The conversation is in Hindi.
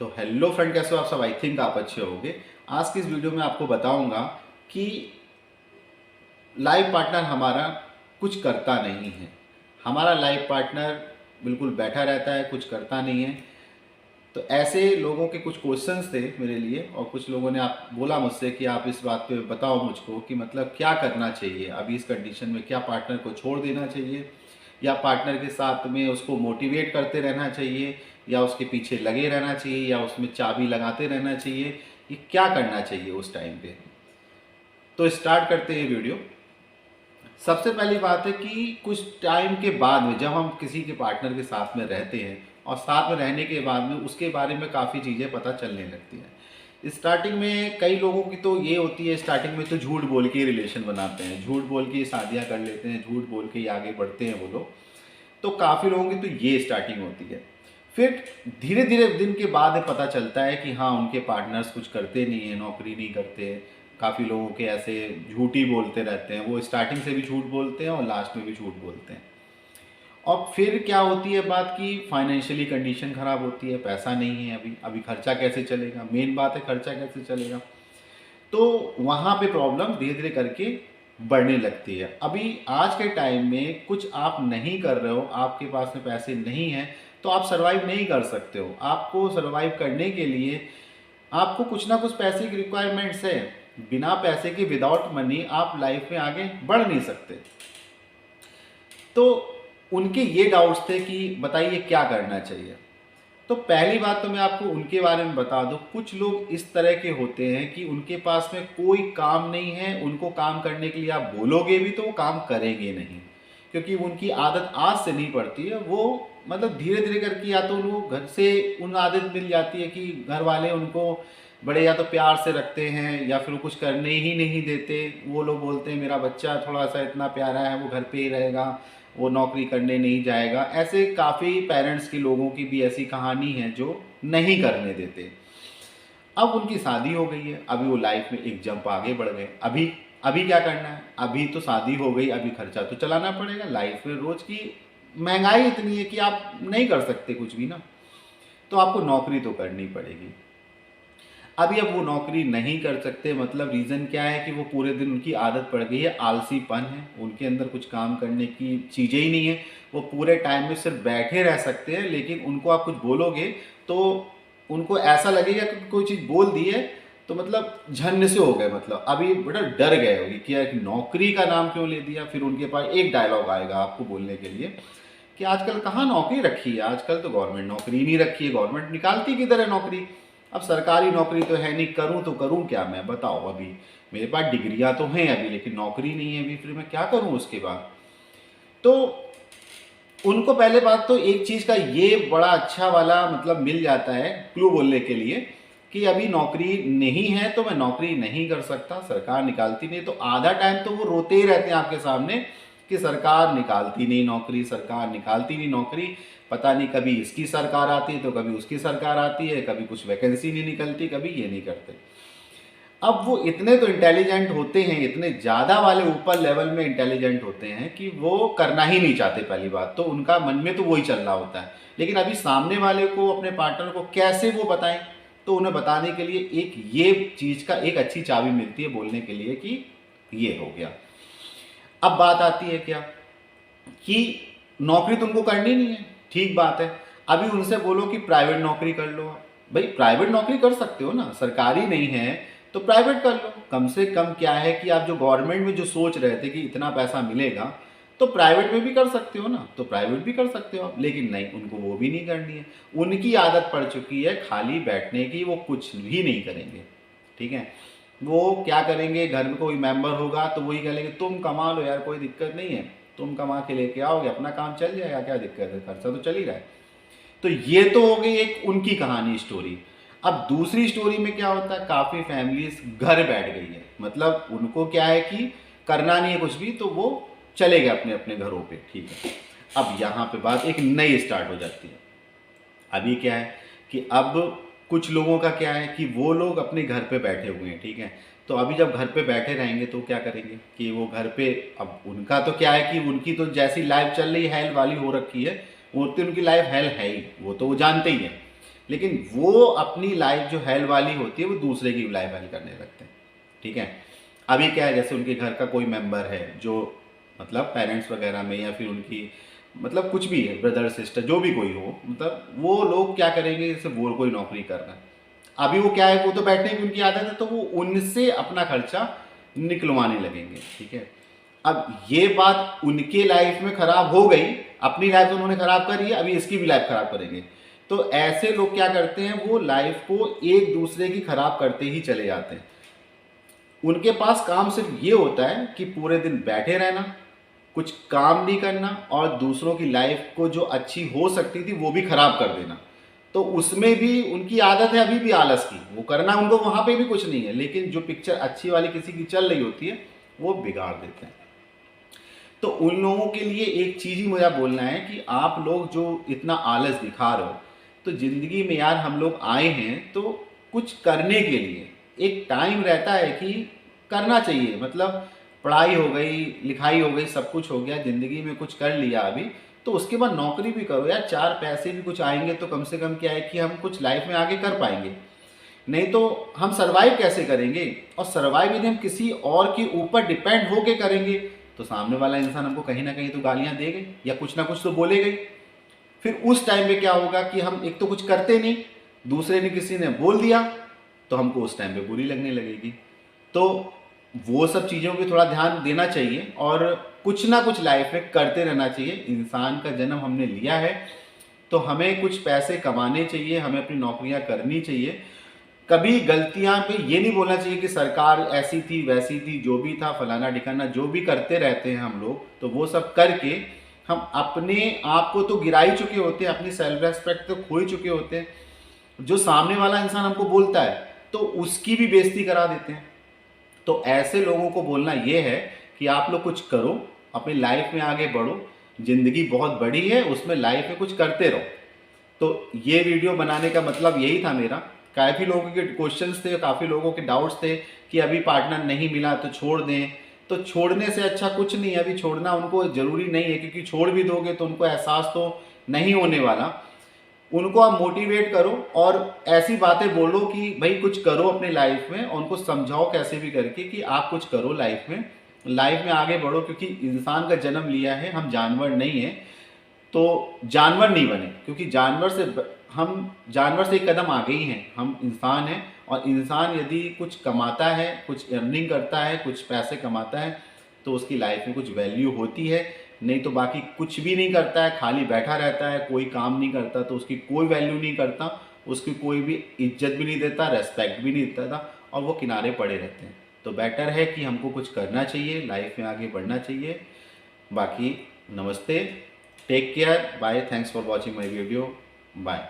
तो हेलो फ्रेंड, कैसे हो आप सब। आई थिंक आप अच्छे होंगे। आज की इस वीडियो में आपको बताऊंगा कि लाइफ पार्टनर हमारा कुछ करता नहीं है। हमारा लाइफ पार्टनर बिल्कुल बैठा रहता है, कुछ करता नहीं है। तो ऐसे लोगों के कुछ क्वेश्चंस थे मेरे लिए, और कुछ लोगों ने आप बोला मुझसे कि आप इस बात पे बताओ मुझको कि मतलब क्या करना चाहिए अभी इस कंडीशन में। क्या पार्टनर को छोड़ देना चाहिए, या पार्टनर के साथ में उसको मोटिवेट करते रहना चाहिए, या उसके पीछे लगे रहना चाहिए, या उसमें चाबी लगाते रहना चाहिए। ये क्या करना चाहिए उस टाइम पे। तो स्टार्ट करते हैं वीडियो। सबसे पहली बात है कि कुछ टाइम के बाद में जब हम किसी के पार्टनर के साथ में रहते हैं, और साथ में रहने के बाद में उसके बारे में काफ़ी चीज़ें पता चलने लगती हैं। स्टार्टिंग में कई लोगों की तो ये होती है, स्टार्टिंग में तो झूठ बोल के रिलेशन बनाते हैं, झूठ बोल के शादियाँ कर लेते हैं, झूठ बोल के ही आगे बढ़ते हैं वो लोग। तो काफ़ी लोगों की तो ये स्टार्टिंग होती है। फिर धीरे धीरे दिन के बाद में पता चलता है कि हाँ, उनके पार्टनर्स कुछ करते नहीं हैं, नौकरी नहीं करते। काफ़ी लोगों के ऐसे झूठ ही बोलते रहते हैं, वो स्टार्टिंग से भी झूठ बोलते हैं और लास्ट में भी झूठ बोलते हैं। और फिर क्या होती है बात की, फाइनेंशियली कंडीशन ख़राब होती है, पैसा नहीं है, अभी अभी खर्चा कैसे चलेगा। मेन बात है खर्चा कैसे चलेगा। तो वहाँ पे प्रॉब्लम धीरे धीरे करके बढ़ने लगती है। अभी आज के टाइम में कुछ आप नहीं कर रहे हो, आपके पास में पैसे नहीं हैं, तो आप सर्वाइव नहीं कर सकते हो। आपको सर्वाइव करने के लिए आपको कुछ ना कुछ पैसे की रिक्वायरमेंट्स है। बिना पैसे के, विदाउट मनी आप लाइफ में आगे बढ़ नहीं सकते। तो उनके ये डाउट्स थे कि बताइए क्या करना चाहिए। तो पहली बात तो मैं आपको उनके बारे में बता दूं, कुछ लोग इस तरह के होते हैं कि उनके पास में कोई काम नहीं है, उनको काम करने के लिए आप बोलोगे भी तो वो काम करेंगे नहीं, क्योंकि उनकी आदत आज से नहीं पड़ती है। वो मतलब धीरे धीरे करके या तो उनको घर से उन आदत मिल जाती है कि घर वाले उनको बड़े या तो प्यार से रखते हैं, या फिर वो कुछ करने ही नहीं देते। वो लोग बोलते हैं मेरा बच्चा थोड़ा सा इतना प्यारा है, वो घर पे ही रहेगा, वो नौकरी करने नहीं जाएगा। ऐसे काफ़ी पेरेंट्स की, लोगों की भी ऐसी कहानी है जो नहीं करने देते। अब उनकी शादी हो गई है, अभी वो लाइफ में एक जंप आगे बढ़ गए। अभी अभी क्या करना है, अभी तो शादी हो गई, अभी खर्चा तो चलाना पड़ेगा। लाइफ में रोज की महंगाई इतनी है कि आप नहीं कर सकते कुछ भी ना, तो आपको नौकरी तो करनी पड़ेगी। अभी अब वो नौकरी नहीं कर सकते, मतलब रीज़न क्या है कि वो पूरे दिन, उनकी आदत पड़ गई है, आलसीपन है, उनके अंदर कुछ काम करने की चीज़ें ही नहीं है। वो पूरे टाइम में सिर्फ बैठे रह सकते हैं, लेकिन उनको आप कुछ बोलोगे तो उनको ऐसा लगेगा कि कोई चीज़ बोल दी है तो मतलब झन्न से हो गए, मतलब अभी बड़ा डर गए होगी कि यार नौकरी का नाम क्यों ले दिया। फिर उनके पास एक डायलॉग आएगा आपको बोलने के लिए कि आजकल कहाँ नौकरी रखी है, आजकल तो गवर्नमेंट नौकरी नहीं रखी है, गवर्नमेंट निकालती किधर है नौकरी। अब सरकारी नौकरी तो है नहीं, करूं तो करूं क्या मैं, बताओ। अभी मेरे पास डिग्रियां तो हैं अभी, लेकिन नौकरी नहीं है अभी, फिर मैं क्या करूं उसके बाद। तो उनको पहले बात तो एक चीज़ का ये बड़ा अच्छा वाला मतलब मिल जाता है क्लू बोलने के लिए कि अभी नौकरी नहीं है तो मैं नौकरी नहीं कर सकता, सरकार निकालती नहीं। तो आधा टाइम तो वो रोते ही रहते हैं आपके सामने कि सरकार निकालती नहीं नौकरी, सरकार निकालती नहीं नौकरी। पता नहीं कभी इसकी सरकार आती है तो कभी उसकी सरकार आती है, कभी कुछ वैकेंसी नहीं निकलती, कभी ये नहीं करते। अब वो इतने तो इंटेलिजेंट होते हैं, इतने ज़्यादा वाले ऊपर लेवल में इंटेलिजेंट होते हैं कि वो करना ही नहीं चाहते। पहली बात तो उनका मन में तो वही चल रहा होता है, लेकिन अभी सामने वाले को, अपने पार्टनर को कैसे वो बताएं। तो उन्हें बताने के लिए एक ये चीज़ का एक अच्छी चाबी मिलती है बोलने के लिए कि ये हो गया। अब बात आती है क्या कि नौकरी तुमको करनी नहीं है, ठीक बात है। अभी उनसे बोलो कि प्राइवेट नौकरी कर लो। भाई प्राइवेट नौकरी कर सकते हो ना, सरकारी नहीं है तो प्राइवेट कर लो। कम से कम क्या है कि आप जो गवर्नमेंट में जो सोच रहे थे कि इतना पैसा मिलेगा, तो प्राइवेट में भी कर सकते हो ना, तो प्राइवेट भी कर सकते हो आप। लेकिन नहीं, उनको वो भी नहीं करनी है। उनकी आदत पड़ चुकी है खाली बैठने की, वो कुछ भी नहीं करेंगे। ठीक है, वो क्या करेंगे, घर में कोई मेंबर होगा तो वही कहेंगे तुम कमा लो यार, कोई दिक्कत नहीं है, तुम कमा के लेके आओगे, अपना काम चल जाएगा, क्या दिक्कत है, खर्चा तो चल ही रहा है। तो ये तो हो गई एक उनकी कहानी, स्टोरी। अब दूसरी स्टोरी में क्या होता है, काफ़ी फैमिलीज घर बैठ गई है, मतलब उनको क्या है कि करना नहीं है कुछ भी, तो वो चले गए अपने अपने घरों पे। ठीक है, अब यहाँ पे बात एक नई स्टार्ट हो जाती है। अभी क्या है कि अब कुछ लोगों का क्या है कि वो लोग अपने घर पे बैठे हुए हैं। ठीक है, तो अभी जब घर पे बैठे रहेंगे तो क्या करेंगे कि वो घर पे, अब उनका तो क्या है कि उनकी तो जैसी लाइफ चल रही है हेल वाली हो रखी है, वो तो उनकी लाइफ हेल है ही, वो तो वो जानते ही है। लेकिन वो अपनी लाइफ जो हेल वाली होती है वो दूसरे की लाइफ हेल करने लगते हैं। ठीक है, अभी क्या है, जैसे उनके घर का कोई मेंबर है जो मतलब पेरेंट्स वगैरह में या फिर उनकी मतलब कुछ भी है, ब्रदर सिस्टर जो भी कोई हो, मतलब वो लोग क्या करेंगे, जैसे वो कोई नौकरी कर रहा है, अभी वो क्या है, वो तो बैठने की उनकी आदत है, तो वो उनसे अपना खर्चा निकलवाने लगेंगे। ठीक है, अब ये बात उनके लाइफ में खराब हो गई, अपनी लाइफ तो उन्होंने खराब करी है, अभी इसकी भी लाइफ खराब करेंगे। तो ऐसे लोग क्या करते हैं, वो लाइफ को एक दूसरे की खराब करते ही चले जाते हैं। उनके पास काम सिर्फ ये होता है कि पूरे दिन बैठे रहना, कुछ काम नहीं करना और दूसरों की लाइफ को जो अच्छी हो सकती थी वो भी खराब कर देना। तो उसमें भी उनकी आदत है अभी भी आलस की, वो करना उनको वहाँ पे भी कुछ नहीं है, लेकिन जो पिक्चर अच्छी वाली किसी की चल रही होती है वो बिगाड़ देते हैं। तो उन लोगों के लिए एक चीज़ ही मुझे बोलना है कि आप लोग जो इतना आलस दिखा रहे हो, तो ज़िंदगी में यार हम लोग आए हैं तो कुछ करने के लिए एक टाइम रहता है कि करना चाहिए। मतलब पढ़ाई हो गई, लिखाई हो गई, सब कुछ हो गया, ज़िंदगी में कुछ कर लिया अभी, तो उसके बाद नौकरी भी करो यार, चार पैसे भी कुछ आएंगे तो कम से कम क्या है कि हम कुछ लाइफ में आगे कर पाएंगे। नहीं तो हम सरवाइव कैसे करेंगे, और सरवाइव यदि हम किसी और के ऊपर डिपेंड होके करेंगे तो सामने वाला इंसान हमको कहीं ना कहीं तो गालियां देगा या कुछ ना कुछ तो बोलेगा ही। फिर उस टाइम पे क्या होगा कि हम एक तो कुछ करते नहीं, दूसरे ने किसी ने बोल दिया तो हमको उस टाइम पे बुरी लगने लगेगी। तो वो सब चीज़ों पे थोड़ा ध्यान देना चाहिए और कुछ ना कुछ लाइफ में करते रहना चाहिए। इंसान का जन्म हमने लिया है तो हमें कुछ पैसे कमाने चाहिए, हमें अपनी नौकरियां करनी चाहिए। कभी गलतियां पे ये नहीं बोलना चाहिए कि सरकार ऐसी थी वैसी थी, जो भी था फलाना ठिकाना, जो भी करते रहते हैं हम लोग, तो वो सब करके हम अपने आप को तो गिरा ही चुके होते हैं, अपनी सेल्फ रेस्पेक्ट तो खो ही चुके होते हैं। जो सामने वाला इंसान हमको बोलता है तो उसकी भी बेइज्जती करा देते हैं। तो ऐसे लोगों को बोलना ये है कि आप लोग कुछ करो, अपनी लाइफ में आगे बढ़ो, जिंदगी बहुत बड़ी है, उसमें लाइफ में कुछ करते रहो। तो ये वीडियो बनाने का मतलब यही था मेरा। काफ़ी लोगों के क्वेश्चंस थे, काफ़ी लोगों के डाउट्स थे कि अभी पार्टनर नहीं मिला तो छोड़ दें। तो छोड़ने से अच्छा कुछ नहीं है, अभी छोड़ना उनको ज़रूरी नहीं है, क्योंकि छोड़ भी दोगे तो उनको एहसास तो नहीं होने वाला। उनको आप मोटिवेट करो और ऐसी बातें बोलो कि भाई कुछ करो अपने लाइफ में, और उनको समझाओ कैसे भी करके कि आप कुछ करो लाइफ में आगे बढ़ो, क्योंकि इंसान का जन्म लिया है, हम जानवर नहीं हैं। तो जानवर नहीं बने, क्योंकि हम जानवर से एक कदम आगे ही हैं, हम इंसान हैं। और इंसान यदि कुछ कमाता है, कुछ अर्निंग करता है, कुछ पैसे कमाता है, तो उसकी लाइफ में कुछ वैल्यू होती है। नहीं तो बाकी कुछ भी नहीं करता है, खाली बैठा रहता है, कोई काम नहीं करता, तो उसकी कोई वैल्यू नहीं करता, उसकी कोई भी इज्जत भी नहीं देता, रेस्पेक्ट भी नहीं देता, और वो किनारे पड़े रहते हैं। तो बेटर है कि हमको कुछ करना चाहिए, लाइफ में आगे बढ़ना चाहिए। बाकी नमस्ते, take care, bye, thanks for watching my video, bye.